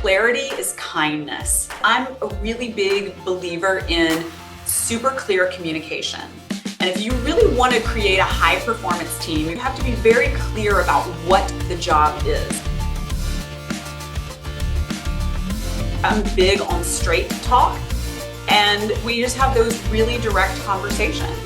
clarity is kindness. I'm a really big believer in super clear communication. And if you really want to create a high performance team, you have to be very clear about what the job is. I'm big on straight talk, and we just have those really direct conversations.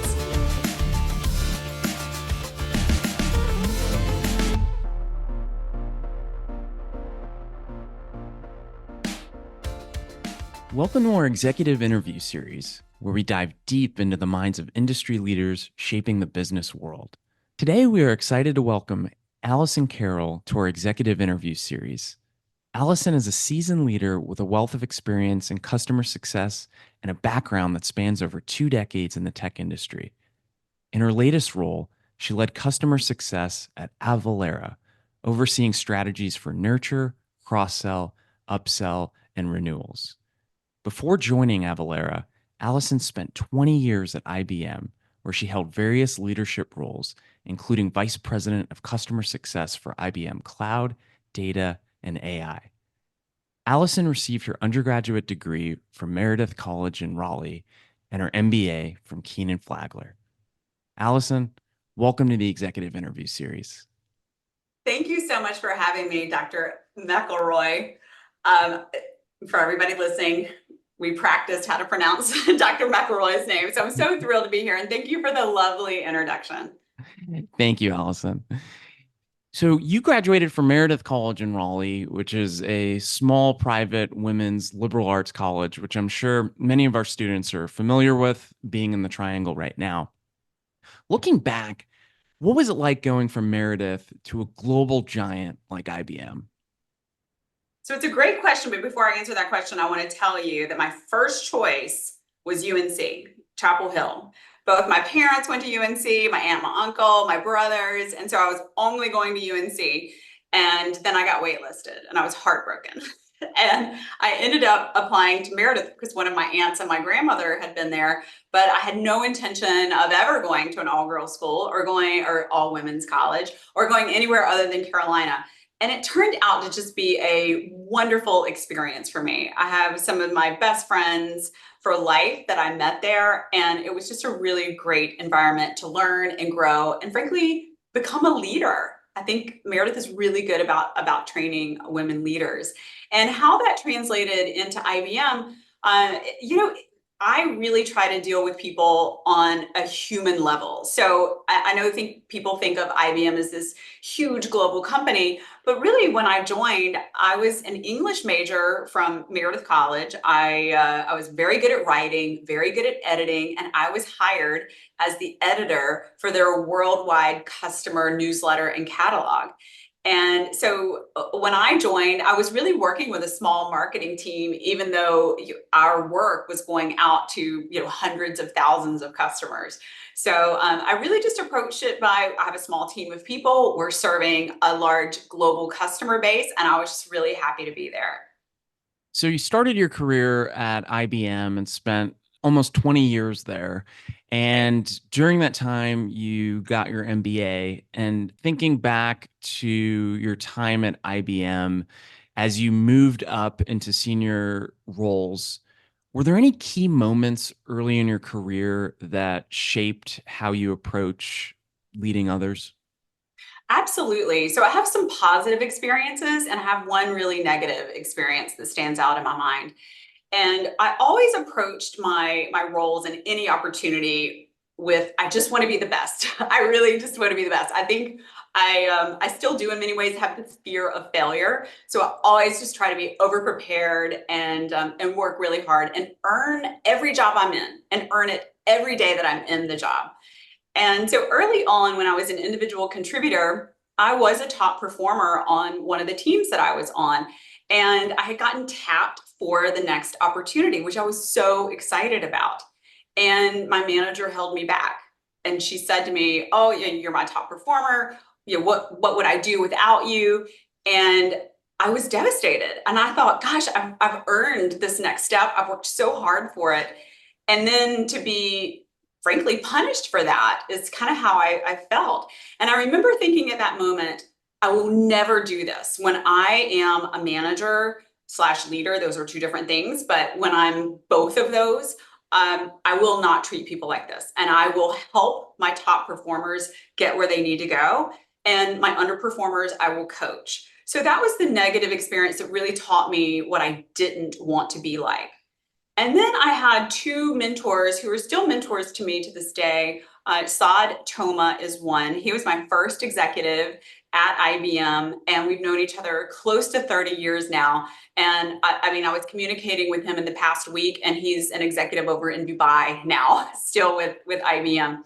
Welcome to our executive interview series, where we dive deep into the minds of industry leaders shaping the business world. Today, we are excited to welcome Allison Carroll to our executive interview series. Allison is a seasoned leader with a wealth of experience in customer success and a background that spans over 2 decades in the tech industry. In her latest role, she led customer success at Avalara, overseeing strategies for nurture, cross-sell, upsell, and renewals. Before joining Avalara, Allison spent 20 years at IBM, where she held various leadership roles, including Vice President of Customer Success for IBM Cloud, Data, and AI. Allison received her undergraduate degree from Meredith College in Raleigh and her MBA from Kenan-Flagler. Allison, welcome to the executive interview series. Thank you so much for having me, Dr. McElroy. For everybody listening, we practiced how to pronounce Dr. McElroy's name. So I'm so thrilled to be here, and thank you for the lovely introduction. Thank you, Allison. So you graduated from Meredith College in Raleigh, which is a small private women's liberal arts college, which I'm sure many of our students are familiar with, being in the Triangle right now. Looking back, what was it like going from Meredith to a global giant like IBM? So it's a great question, but before I answer that question, I want to tell you that my first choice was UNC, Chapel Hill. Both my parents went to UNC, my aunt, my uncle, my brothers, and so I was only going to UNC. And then I got waitlisted, and I was heartbroken. And I ended up applying to Meredith because one of my aunts and my grandmother had been there, but I had no intention of ever going to an all-girls school or all-women's college or going anywhere other than Carolina. And it turned out to just be a wonderful experience for me. I have some of my best friends for life that I met there, and it was just a really great environment to learn and grow and frankly, become a leader. I think Meredith is really good about training women leaders. And how that translated into IBM, I really try to deal with people on a human level. So I think people think of IBM as this huge global company, but really when I joined, I was an English major from Meredith College. I was very good at writing, very good at editing, and I was hired as the editor for their worldwide customer newsletter and catalog. And so when I joined, I was really working with a small marketing team, even though our work was going out to hundreds of thousands of customers. So I really just approached it by, I have a small team of people, we're serving a large global customer base, and I was just really happy to be there. So you started your career at IBM and spent almost 20 years there. And during that time, you got your MBA. And thinking back to your time at IBM, as you moved up into senior roles, were there any key moments early in your career that shaped how you approach leading others? Absolutely. So I have some positive experiences and I have one really negative experience that stands out in my mind. And I always approached my roles and any opportunity with, I just want to be the best. I really just want to be the best. I think I still do in many ways have this fear of failure. So I always just try to be over prepared and work really hard and earn every job I'm in and earn it every day that I'm in the job. And so early on, when I was an individual contributor, I was a top performer on one of the teams that I was on. And I had gotten tapped for the next opportunity, which I was so excited about. And my manager held me back. And she said to me, "Oh, you're my top performer. What would I do without you?" And I was devastated. And I thought, gosh, I've earned this next step. I've worked so hard for it. And then to be frankly punished for that is kind of how I felt. And I remember thinking at that moment, I will never do this. When I am a manager, slash leader. Those are two different things. But when I'm both of those, I will not treat people like this. And I will help my top performers get where they need to go. And my underperformers, I will coach. So that was the negative experience that really taught me what I didn't want to be like. And then I had two mentors who are still mentors to me to this day. Saad Toma is one. He was my first executive at IBM, and we've known each other close to 30 years now. And I mean, I was communicating with him in the past week, and he's an executive over in Dubai now, still with IBM.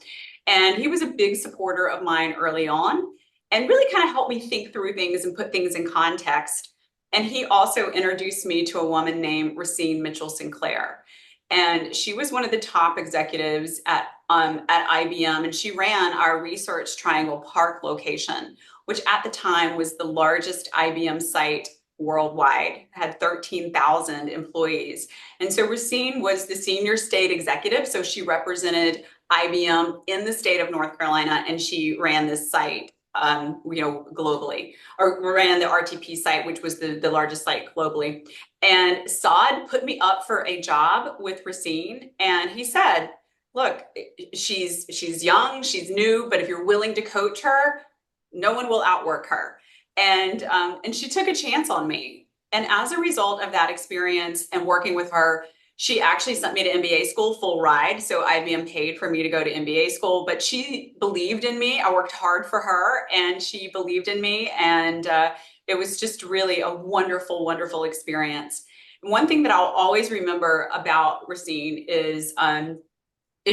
And he was a big supporter of mine early on and really kind of helped me think through things and put things in context. And he also introduced me to a woman named Racine Mitchell Sinclair. And she was one of the top executives at IBM, and she ran our Research Triangle Park location, which at the time was the largest IBM site worldwide, had 13,000 employees. And so Racine was the senior state executive. So she represented IBM in the state of North Carolina, and she ran this site globally, or ran the RTP site, which was the largest site globally. And Saad put me up for a job with Racine, and he said, look, she's young, she's new, but if you're willing to coach her, no one will outwork her. And she took a chance on me. And as a result of that experience and working with her, she actually sent me to MBA school full ride. So IBM paid for me to go to MBA school, but she believed in me. I worked hard for her and she believed in me. And it was just really a wonderful, wonderful experience. And one thing that I'll always remember about Racine is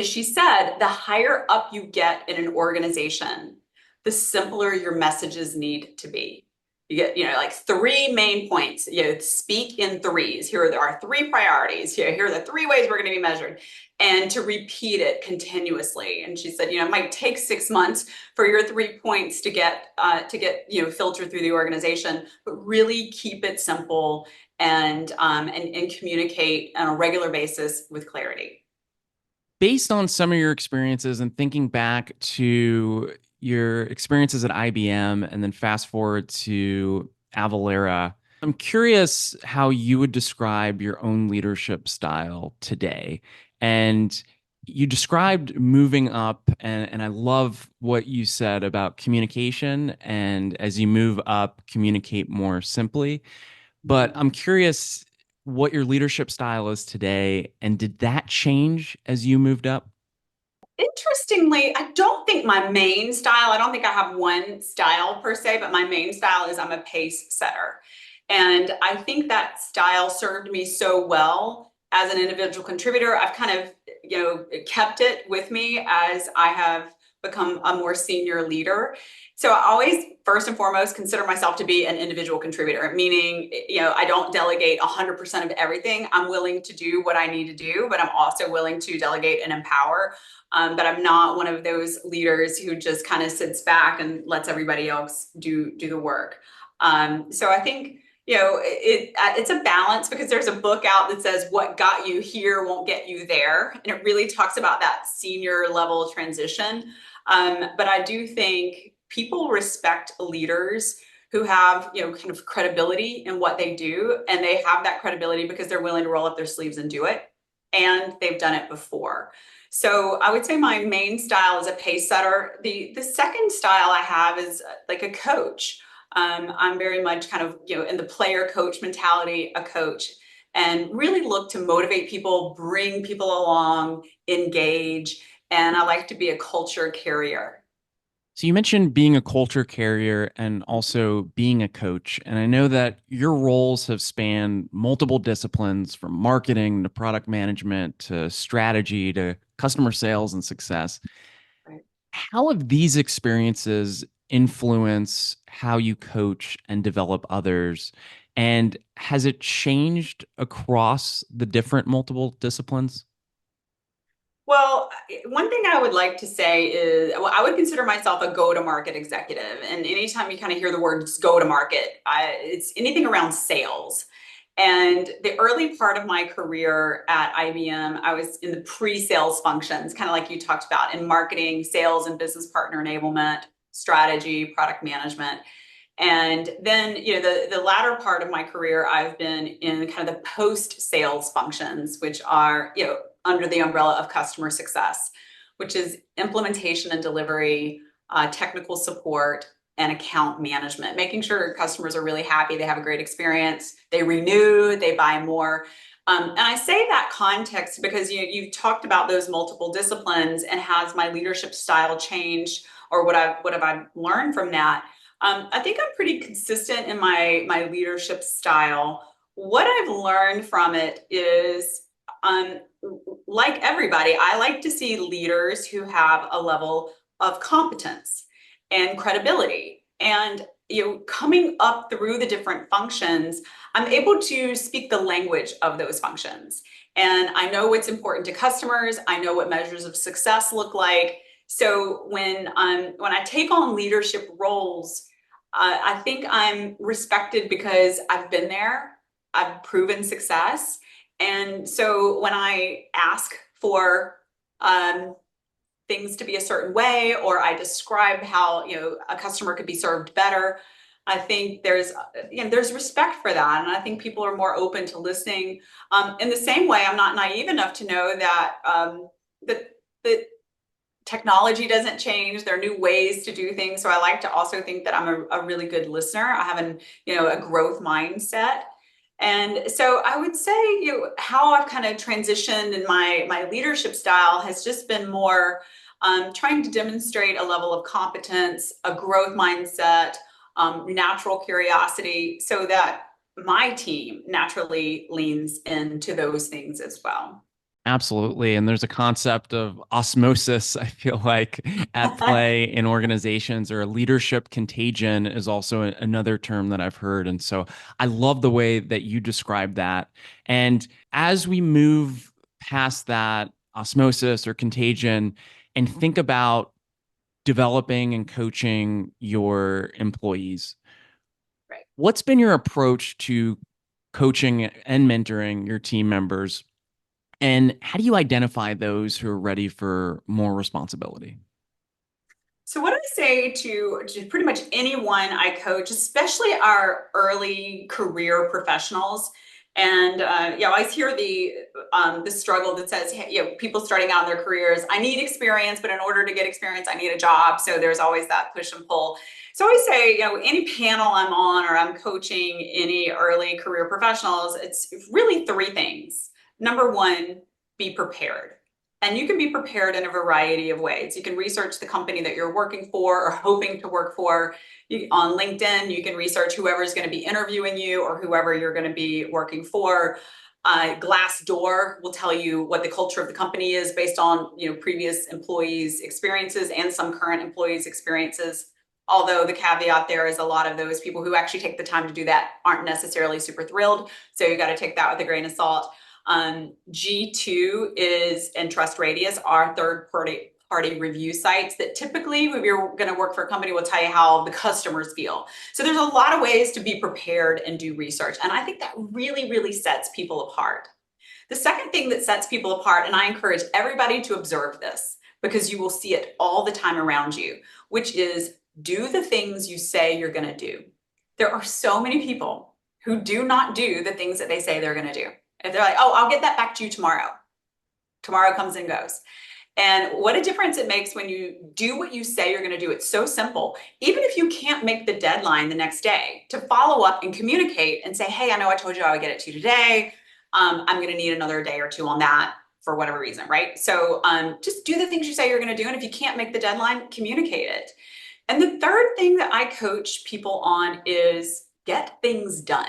she said, the higher up you get in an organization, the simpler your messages need to be. You get, like 3 main points. Speak in threes. Here are our 3 priorities. Here are the 3 ways we're going to be measured, and to repeat it continuously. And she said, it might take 6 months for your 3 points to get filtered through the organization, but really keep it simple and communicate on a regular basis with clarity. Based on some of your experiences and thinking back to your experiences at IBM and then fast forward to Avalara, I'm curious how you would describe your own leadership style today. And you described moving up, and I love what you said about communication. And as you move up, communicate more simply. But I'm curious what your leadership style is today, and did that change as you moved up? Interestingly, I don't think my main style, I don't think I have one style per se, but my main style is I'm a pace setter. And I think that style served me so well as an individual contributor. I've kind of, kept it with me as I have become a more senior leader. So I always, first and foremost, consider myself to be an individual contributor, meaning, I don't delegate 100% of everything. I'm willing to do what I need to do, but I'm also willing to delegate and empower. But I'm not one of those leaders who just kind of sits back and lets everybody else do the work. So I think, it's a balance, because there's a book out that says what got you here won't get you there. And it really talks about that senior level transition. But I do think people respect leaders who have, kind of credibility in what they do. And they have that credibility because they're willing to roll up their sleeves and do it. And they've done it before. So I would say my main style is a pace setter. The second style I have is like a coach. I'm very much kind of, in the player coach mentality, a coach, and really look to motivate people, bring people along, engage. And I like to be a culture carrier. So you mentioned being a culture carrier and also being a coach. And I know that your roles have spanned multiple disciplines, from marketing to product management to strategy to customer sales and success. Right. How have these experiences influence how you coach and develop others? And has it changed across the different multiple disciplines? Well, one thing I would like to say is, well, I would consider myself a go-to-market executive. And anytime you kind of hear the words go-to-market, it's anything around sales. And the early part of my career at IBM, I was in the pre-sales functions, kind of like you talked about, in marketing, sales, and business partner enablement, strategy, product management. And then, the latter part of my career, I've been in kind of the post-sales functions, which are, under the umbrella of customer success, which is implementation and delivery, technical support, and account management, making sure customers are really happy, they have a great experience, they renew, they buy more. And I say that context because you've talked about those multiple disciplines and has my leadership style changed, or what have I learned from that? I think I'm pretty consistent in my leadership style. What I've learned from it is, like everybody, I like to see leaders who have a level of competence and credibility. And coming up through the different functions, I'm able to speak the language of those functions. And I know what's important to customers. I know what measures of success look like. So when I take on leadership roles, I think I'm respected because I've been there, I've proven success. And so when I ask for things to be a certain way, or I describe how a customer could be served better, I think there's respect for that, and I think people are more open to listening. In the same way, I'm not naive enough to know that that technology doesn't change. There are new ways to do things. So I like to also think that I'm a really good listener. I have a growth mindset. And so I would say, how I've kind of transitioned in my leadership style has just been more trying to demonstrate a level of competence, a growth mindset, natural curiosity, so that my team naturally leans into those things as well. Absolutely. And there's a concept of osmosis, I feel like, at play in organizations, or leadership contagion is also another term that I've heard. And so I love the way that you describe that. And as we move past that osmosis or contagion and think about developing and coaching your employees, Right. what's been your approach to coaching and mentoring your team members? And how do you identify those who are ready for more responsibility? So what I say to pretty much anyone I coach, especially our early career professionals, and I always hear the struggle that says, hey, people starting out in their careers, I need experience, but in order to get experience, I need a job. So there's always that push and pull. So I always say, any panel I'm on or I'm coaching any early career professionals, it's really three things. Number one, be prepared. And you can be prepared in a variety of ways. You can research the company that you're working for or hoping to work for. On LinkedIn, you can research whoever's going to be interviewing you or whoever you're going to be working for. Glassdoor will tell you what the culture of the company is based on previous employees' experiences and some current employees' experiences. Although the caveat there is a lot of those people who actually take the time to do that aren't necessarily super thrilled. So you got to take that with a grain of salt. G2 is, and Trust Radius are third party review sites that typically, if you're going to work for a company, will tell you how the customers feel. So there's a lot of ways to be prepared and do research. And I think that really, really sets people apart. The second thing that sets people apart, and I encourage everybody to observe this because you will see it all the time around you, which is do the things you say you're going to do. There are so many people who do not do the things that they say they're going to do. If they're like, oh, I'll get that back to you tomorrow. Tomorrow comes and goes. And what a difference it makes when you do what you say you're going to do. It's so simple. Even if you can't make the deadline the next day, to follow up and communicate and say, hey, I know I told you I would get it to you today. I'm going to need another day or two on that for whatever reason, right? So just do the things you say you're going to do. And if you can't make the deadline, communicate it. And the third thing that I coach people on is get things done.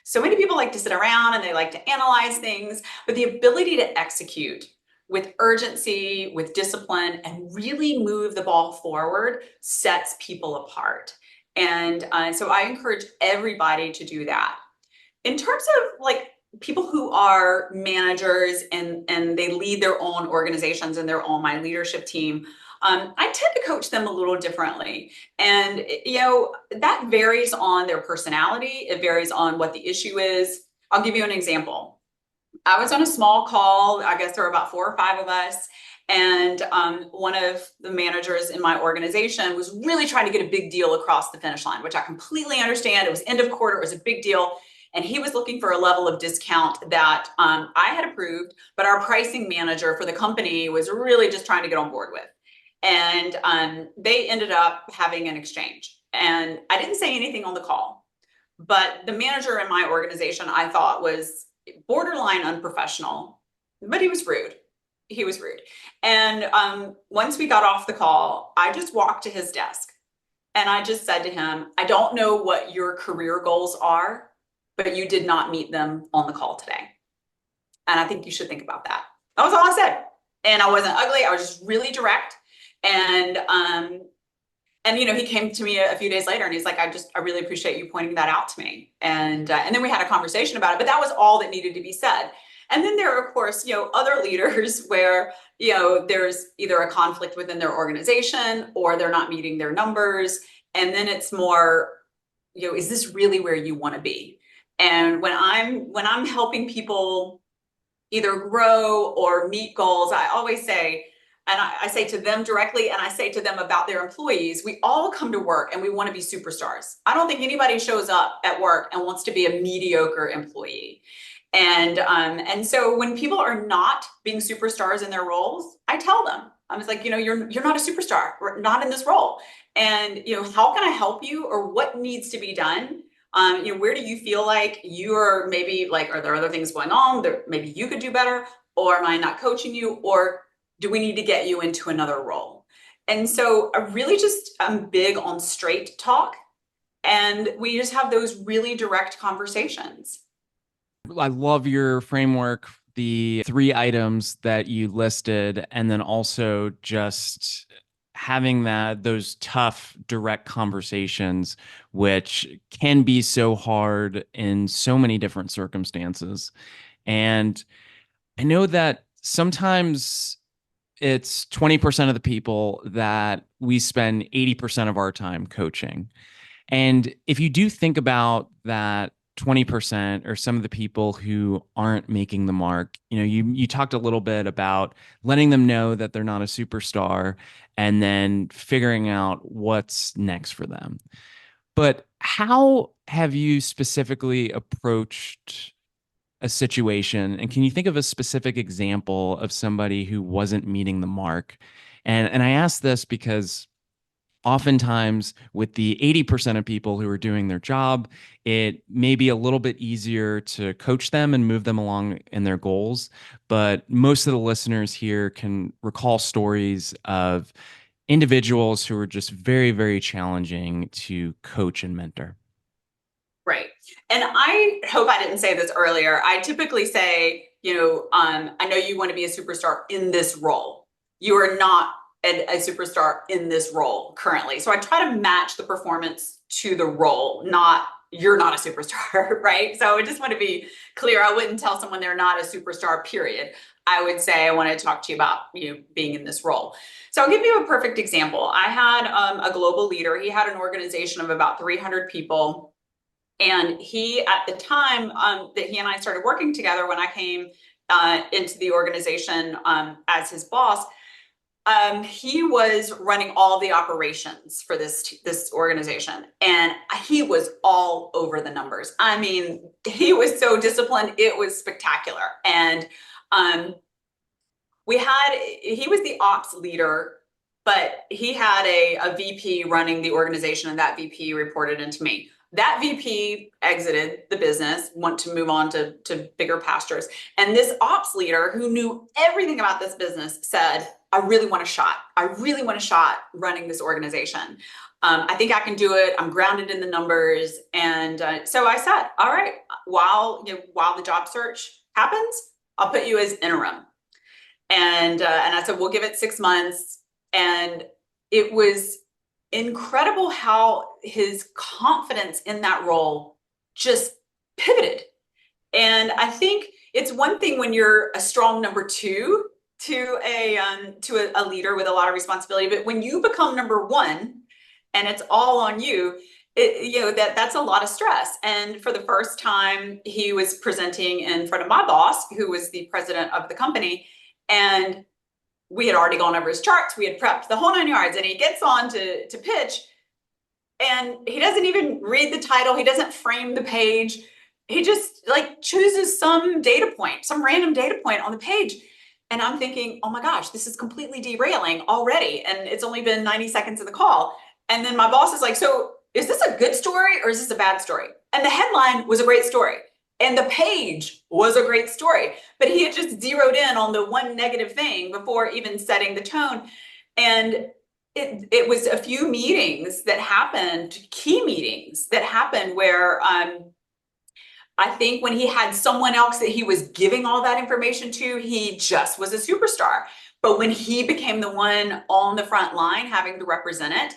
So many people like to sit around and they like to analyze things, but the ability to execute with urgency, with discipline, and really move the ball forward sets people apart. And so I encourage everybody to do that. In terms of like people who are managers and they lead their own organizations and they're on my leadership team, I tend to coach them a little differently. And, that varies on their personality. It varies on what the issue is. I'll give you an example. I was on a small call. I guess there were about 4 or 5 of us. And one of the managers in my organization was really trying to get a big deal across the finish line, which I completely understand. It was end of quarter, it was a big deal. And he was looking for a level of discount that I had approved, but our pricing manager for the company was really just trying to get on board with. And they ended up having an exchange. And I didn't say anything on the call, but the manager in my organization, I thought, was borderline unprofessional, but he was rude. He was rude. And once we got off the call, I just walked to his desk and I just said to him, I don't know what your career goals are, but you did not meet them on the call today. And I think you should think about that. That was all I said. And I wasn't ugly. I was just really direct. And he came to me a few days later and he's like, I really appreciate you pointing that out to me. And then we had a conversation about it, but that was all that needed to be said. And then there are, of course, other leaders where, there's either a conflict within their organization or they're not meeting their numbers. And then it's more, is this really where you want to be? And when I'm helping people either grow or meet goals, I always say, and I say to them directly, and I say to them about their employees, we all come to work and we want to be superstars. I don't think anybody shows up at work and wants to be a mediocre employee. And so when people are not being superstars in their roles, I tell them, I was like, you're not a superstar, we're not in this role. And, how can I help you, or what needs to be done? Where do you feel like you're maybe like, are there other things going on that maybe you could do better? Or am I not coaching you? Or do we need to get you into another role? And so I'm big on straight talk, and we just have those really direct conversations. I love your framework, the 3 items that you listed, and then also just having those tough, direct conversations, which can be so hard in so many different circumstances. And I know that sometimes it's 20% of the people that we spend 80% of our time coaching. And if you do think about that 20% or some of the people who aren't making the mark, you talked a little bit about letting them know that they're not a superstar and then figuring out what's next for them. But how have you specifically approached a situation? And can you think of a specific example of somebody who wasn't meeting the mark? And I ask this because oftentimes with the 80% of people who are doing their job, it may be a little bit easier to coach them and move them along in their goals. But most of the listeners here can recall stories of individuals who are just very, very challenging to coach and mentor. Right. And I hope I didn't say this earlier. I typically say, I know you want to be a superstar in this role. You are not a superstar in this role currently. So I try to match the performance to the role, not you're not a superstar, right? So I just want to be clear. I wouldn't tell someone they're not a superstar, period. I would say, I want to talk to you about being in this role. So I'll give you a perfect example. I had a global leader. He had an organization of about 300 people. And he, at the time that he and I started working together, when I came into the organization as his boss, he was running all the operations for this organization, and he was all over the numbers. I mean, he was so disciplined; it was spectacular. And he was the ops leader, but he had a VP running the organization, and that VP reported into me. That VP exited the business, want to move on to bigger pastures. And this ops leader, who knew everything about this business, said, I really want a shot. I really want a shot running this organization. I think I can do it. I'm grounded in the numbers. And so I said, all right, while the job search happens, I'll put you as interim. And I said, we'll give it 6 months. And it was incredible how his confidence in that role just pivoted. And I think it's one thing when you're a strong number 2 to a leader with a lot of responsibility, but when you become number 1 and it's all on you, that's a lot of stress. And for the first time, he was presenting in front of my boss, who was the president of the company, and we had already gone over his charts. We had prepped the whole 9 yards, and he gets on to pitch, and he doesn't even read the title. He doesn't frame the page. He just like chooses some data point, some random data point on the page. And I'm thinking, oh my gosh, this is completely derailing already. And it's only been 90 seconds of the call. And then my boss is like, so is this a good story or is this a bad story? And the headline was a great story. And the page was a great story. But he had just zeroed in on the one negative thing before even setting the tone. And it was a few meetings that happened, key meetings that happened where I think when he had someone else that he was giving all that information to, he just was a superstar. But when he became the one on the front line having to represent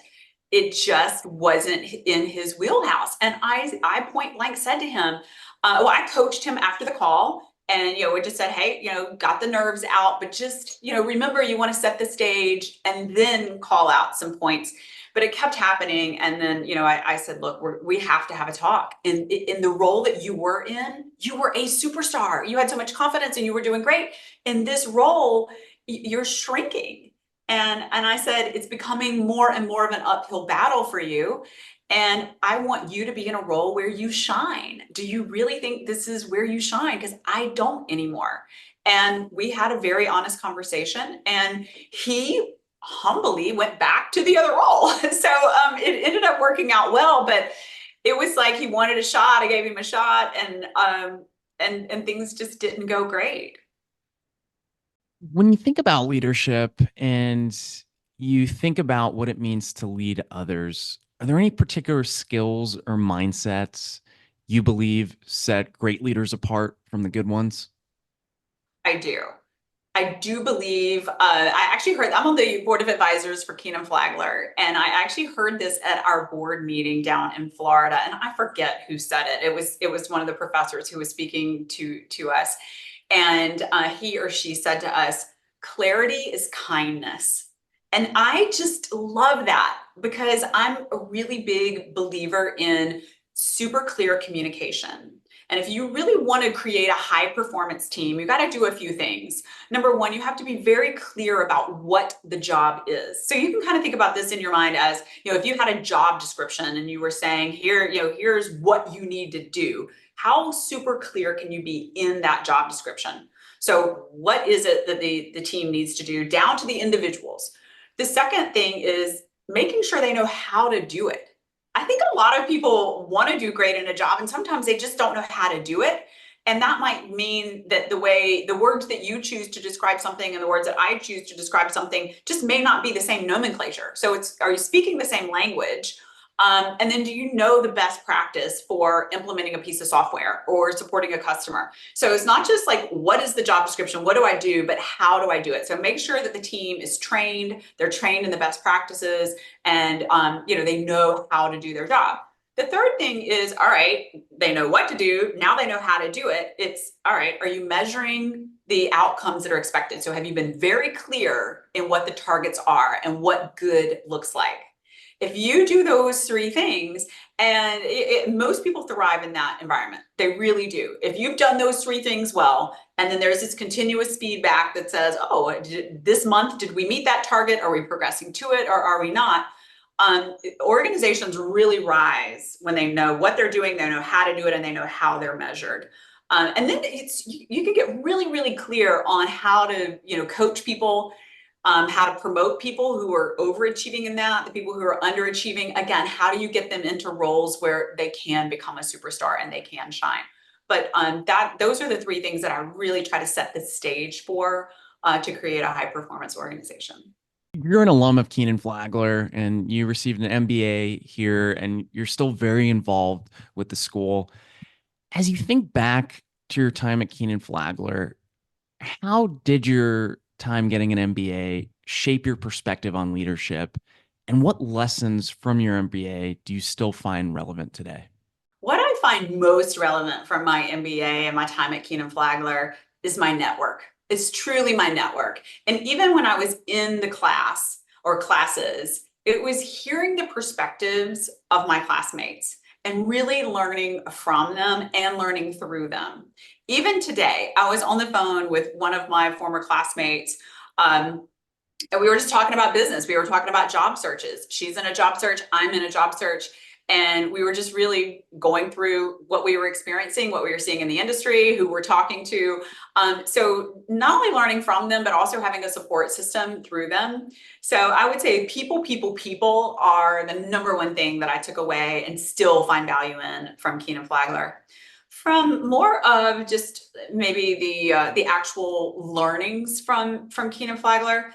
it just wasn't in his wheelhouse. And I point blank said to him, I coached him after the call, and we just said, hey, got the nerves out, but just remember, you want to set the stage and then call out some points. But it kept happening. And then, I said, look, we have to have a talk. In the role that you were in, you were a superstar. You had so much confidence and you were doing great. In this role, you're shrinking. And I said, it's becoming more and more of an uphill battle for you. And I want you to be in a role where you shine. Do you really think this is where you shine? Because I don't anymore. And we had a very honest conversation, and he humbly went back to the other role. So it ended up working out well, but it was like he wanted a shot. I gave him a shot, and things just didn't go great. When you think about leadership and you think about what it means to lead others, are there any particular skills or mindsets you believe set great leaders apart from the good ones? I do. I do believe, I actually heard, I'm on the board of advisors for Kenan-Flagler, and I actually heard this at our board meeting down in Florida, and I forget who said it. It was one of the professors who was speaking to us, and he or she said to us, clarity is kindness. And I just love that, because I'm a really big believer in super clear communication. And if you really want to create a high performance team, you got to do a few things. Number one, you have to be very clear about what the job is. So you can kind of think about this in your mind as, if you had a job description and you were saying, here's what you need to do. How super clear can you be in that job description? So what is it that the team needs to do, down to the individuals? The second thing is making sure they know how to do it. I think a lot of people want to do great in a job, and sometimes they just don't know how to do it. And that might mean that the words that you choose to describe something and the words that I choose to describe something just may not be the same nomenclature. So are you speaking the same language? And then do you know the best practice for implementing a piece of software or supporting a customer? So it's not just like, what is the job description? What do I do? But how do I do it? So make sure that the team is trained, they're trained in the best practices, and they know how to do their job. The third thing is, all right, they know what to do. Now they know how to do it. It's, all right, are you measuring the outcomes that are expected? So have you been very clear in what the targets are and what good looks like? If you do those three things, and most people thrive in that environment, they really do. If you've done those three things well, and then there's this continuous feedback that says, oh, this month, did we meet that target? Are we progressing to it, or are we not? Organizations really rise when they know what they're doing, they know how to do it, and they know how they're measured. And then you can get really, really clear on how to coach people, how to promote people who are overachieving in that, the people who are underachieving. Again, how do you get them into roles where they can become a superstar and they can shine? But those are the three things that I really try to set the stage for to create a high performance organization. You're an alum of Kenan-Flagler and you received an MBA here, and you're still very involved with the school. As you think back to your time at Kenan-Flagler, how did your time getting an MBA shape your perspective on leadership? And what lessons from your MBA do you still find relevant today? What I find most relevant from my MBA and my time at Kenan-Flagler is my network. It's truly my network. And even when I was in the class or classes, it was hearing the perspectives of my classmates and really learning from them and learning through them. Even today, I was on the phone with one of my former classmates, And we were just talking about business. We were talking about job searches. She's in a job search. I'm in a job search. And we were just really going through what we were experiencing, what we were seeing in the industry, who we're talking to. So not only learning from them, but also having a support system through them. So I would say people are the number one thing that I took away and still find value in from Kenan-Flagler. From more of just maybe the actual learnings from Kenan-Flagler,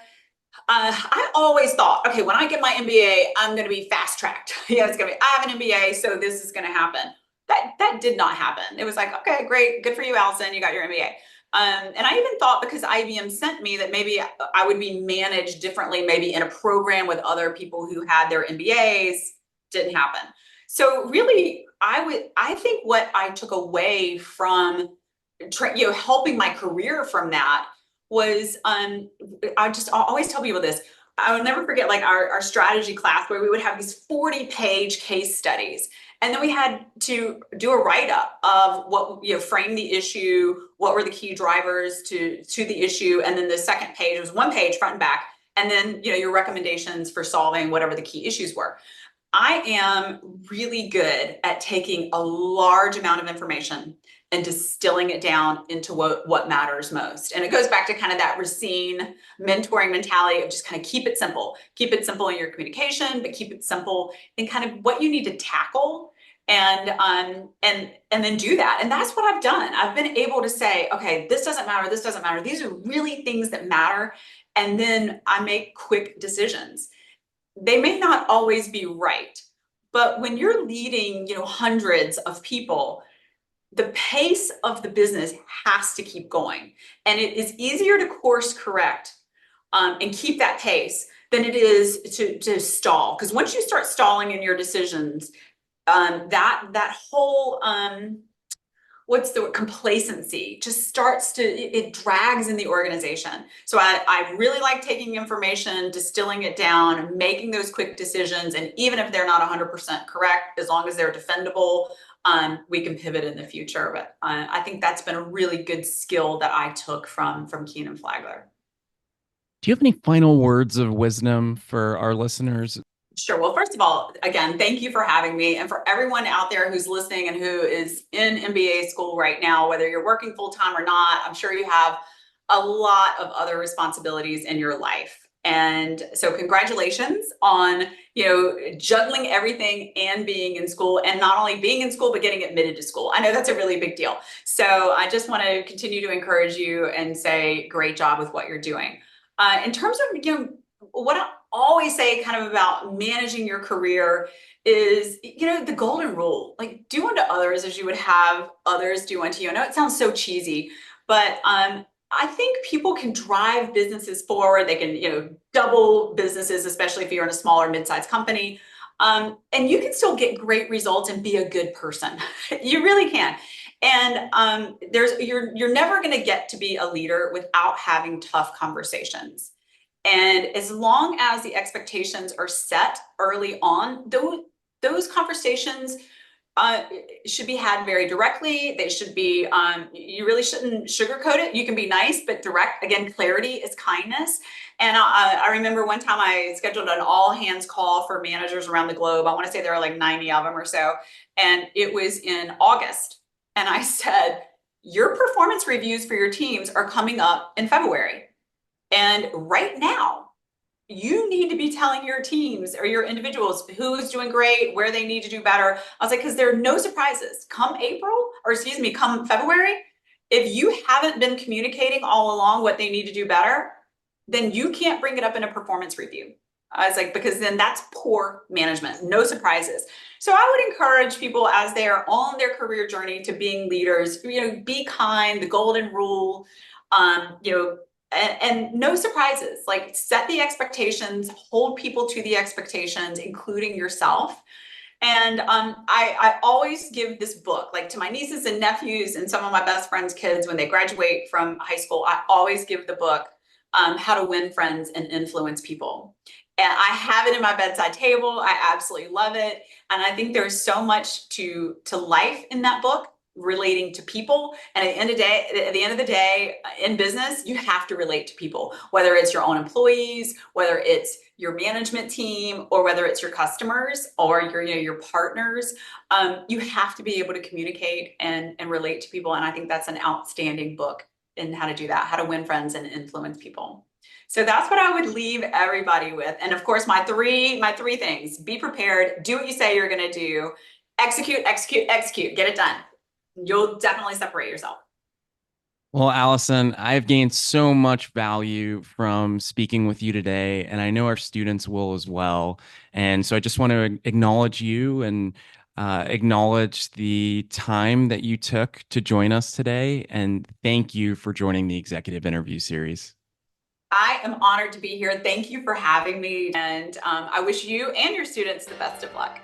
I always thought, okay, when I get my MBA, I'm going to be fast tracked. It's going to be, I have an MBA, so this is going to happen. That did not happen. It was like, okay, great, good for you, Allison, you got your MBA. And I even thought because IBM sent me that maybe I would be managed differently, maybe in a program with other people who had their MBAs. Didn't happen. So really, I think what I took away from, helping my career from that was I always tell people this. I will never forget like our strategy class where we would have these 40-page case studies. And then we had to do a write-up of what, frame the issue, what were the key drivers to the issue. And then the second page was one page front and back. And then, your recommendations for solving whatever the key issues were. I am really good at taking a large amount of information and distilling it down into what matters most. And it goes back to kind of that Racine mentoring mentality of just kind of keep it simple. Keep it simple in your communication, but keep it simple in kind of what you need to tackle and then do that. And that's what I've done. I've been able to say, okay, this doesn't matter, this doesn't matter. These are really things that matter. And then I make quick decisions. They may not always be right, but when you're leading, hundreds of people, the pace of the business has to keep going. And it is easier to course correct and keep that pace than it is to stall. Because once you start stalling in your decisions, that whole what's the word? Complacency just starts to, it drags in the organization. So I really like taking information, distilling it down, making those quick decisions. And even if they're not 100% correct, as long as they're defendable, we can pivot in the future. But I think that's been a really good skill that I took from Kenan-Flagler. Do you have any final words of wisdom for our listeners? Sure. Well, first of all, again, thank you for having me. And for everyone out there who's listening and who is in MBA school right now, whether you're working full time or not, I'm sure you have a lot of other responsibilities in your life. And so congratulations on, juggling everything and being in school, and not only being in school, but getting admitted to school. I know that's a really big deal. So I just want to continue to encourage you and say, great job with what you're doing. In terms of, what I always say kind of about managing your career is, the golden rule, like do unto others as you would have others do unto you. I know it sounds so cheesy, but I think people can drive businesses forward. They can, double businesses, especially if you're in a smaller mid-sized company. And you can still get great results and be a good person. You really can. And you're never going to get to be a leader without having tough conversations. And as long as the expectations are set early on, those conversations should be had very directly. They should be, you really shouldn't sugarcoat it. You can be nice, but direct. Again, clarity is kindness. And I remember one time I scheduled an all hands call for managers around the globe. I want to say there were like 90 of them or so. And it was in August. And I said, your performance reviews for your teams are coming up in February. And right now, you need to be telling your teams or your individuals who's doing great, where they need to do better. I was like, because there are no surprises. Come February, if you haven't been communicating all along what they need to do better, then you can't bring it up in a performance review. I was like, because then that's poor management, no surprises. So I would encourage people as they are on their career journey to being leaders, be kind, the golden rule, and no surprises, like set the expectations, hold people to the expectations, including yourself. And I always give this book, like to my nieces and nephews and some of my best friends' kids when they graduate from high school, I always give the book, How to Win Friends and Influence People. And I have it in my bedside table. I absolutely love it. And I think there's so much to life in that book. relating to people. And at the end of the day, in business, you have to relate to people, whether it's your own employees, whether it's your management team, or whether it's your customers or your partners. You have to be able to communicate and relate to people. And I think that's an outstanding book in how to do that, how to win friends and influence people. So that's what I would leave everybody with. And of course, my three things: be prepared, do what you say you're going to do, execute, execute, execute, get it done. You'll definitely separate yourself. Well, Allison, I've gained so much value from speaking with you today, and I know our students will as well. And so I just want to acknowledge you and acknowledge the time that you took to join us today. And thank you for joining the executive interview series. I am honored to be here. Thank you for having me. And I wish you and your students the best of luck.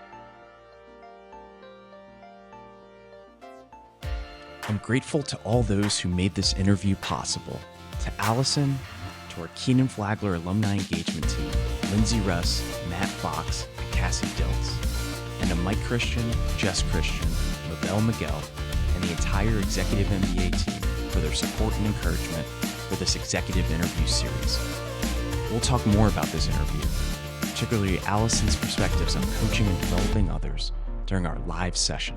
I'm grateful to all those who made this interview possible. To Allison, to our Kenan-Flagler alumni engagement team, Lindsay Russ, Matt Fox, and Cassie Diltz, and to Mike Christian, Jess Christian, Mabel Miguel, and the entire Executive MBA team for their support and encouragement for this executive interview series. We'll talk more about this interview, particularly Allison's perspectives on coaching and developing others, during our live session.